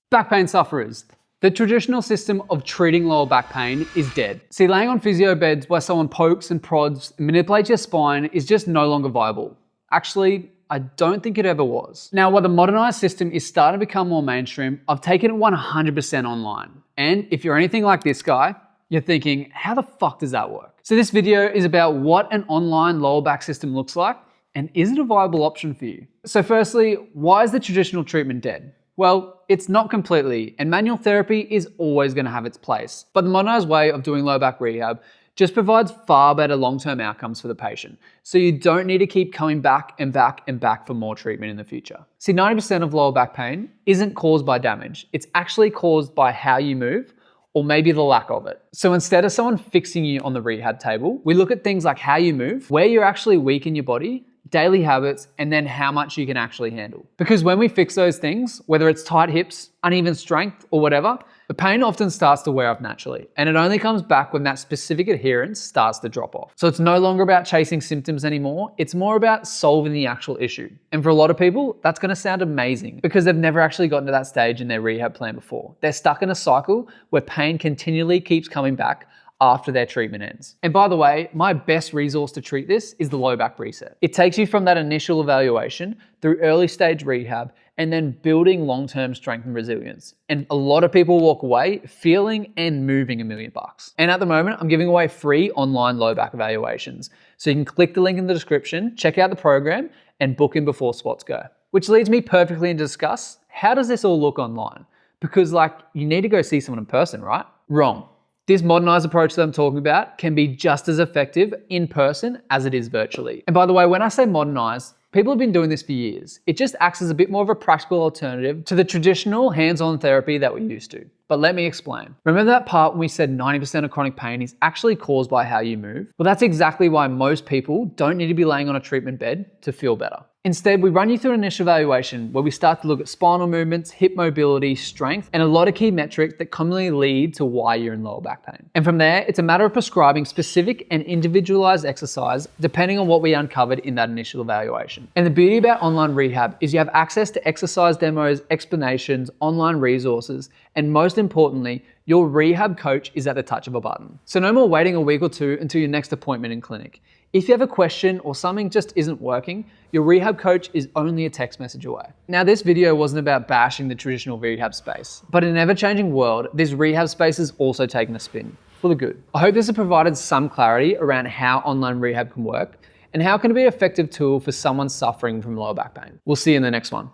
Back pain sufferers. The traditional system of treating lower back pain is dead. See, laying on physio beds where someone pokes and prods and manipulates your spine is just no longer viable. Actually, I don't think it ever was. Now, while the modernized system is starting to become more mainstream, I've taken it 100% online. And if you're anything like this guy, you're thinking, how the fuck does that work? So this video is about what an online lower back system looks like, and is it a viable option for you? So firstly, why is the traditional treatment dead? Well, it's not completely, and manual therapy is always going to have its place. But the modernized way of doing low back rehab just provides far better long-term outcomes for the patient. So you don't need to keep coming back and back and back for more treatment in the future. See, 90% of lower back pain isn't caused by damage. It's actually caused by how you move, or maybe the lack of it. So instead of someone fixing you on the rehab table, we look at things like how you move, where you're actually weak in your body, daily habits, and then how much you can actually handle. Because when we fix those things, whether it's tight hips, uneven strength, or whatever, the pain often starts to wear off naturally, and it only comes back when that specific adherence starts to drop off. So it's no longer about chasing symptoms anymore, it's more about solving the actual issue. And for a lot of people, that's gonna sound amazing because they've never actually gotten to that stage in their rehab plan before. They're stuck in a cycle where pain continually keeps coming back after their treatment ends. And by the way, my best resource to treat this is the Low Back Reset. It takes you from that initial evaluation through early stage rehab and then building long-term strength and resilience. And a lot of people walk away feeling and moving $1 million. And at the moment, I'm giving away free online low back evaluations. So you can click the link in the description, check out the program, and book in before spots go. Which leads me perfectly to discuss, how does this all look online? Because you need to go see someone in person, right? Wrong. This modernized approach that I'm talking about can be just as effective in person as it is virtually. And by the way, when I say modernized, people have been doing this for years. It just acts as a bit more of a practical alternative to the traditional hands-on therapy that we used to. But let me explain. Remember that part when we said 90% of chronic pain is actually caused by how you move? Well, that's exactly why most people don't need to be laying on a treatment bed to feel better. Instead, we run you through an initial evaluation where we start to look at spinal movements, hip mobility, strength, and a lot of key metrics that commonly lead to why you're in lower back pain. And from there, it's a matter of prescribing specific and individualized exercise depending on what we uncovered in that initial evaluation. And the beauty about online rehab is you have access to exercise demos, explanations, online resources, and most importantly, your rehab coach is at the touch of a button. So no more waiting a week or two until your next appointment in clinic. If you have a question or something just isn't working, your rehab coach is only a text message away. Now, this video wasn't about bashing the traditional rehab space, but in an ever-changing world, this rehab space is also taking a spin for the good. I hope this has provided some clarity around how online rehab can work and how it can be an effective tool for someone suffering from lower back pain. We'll see you in the next one.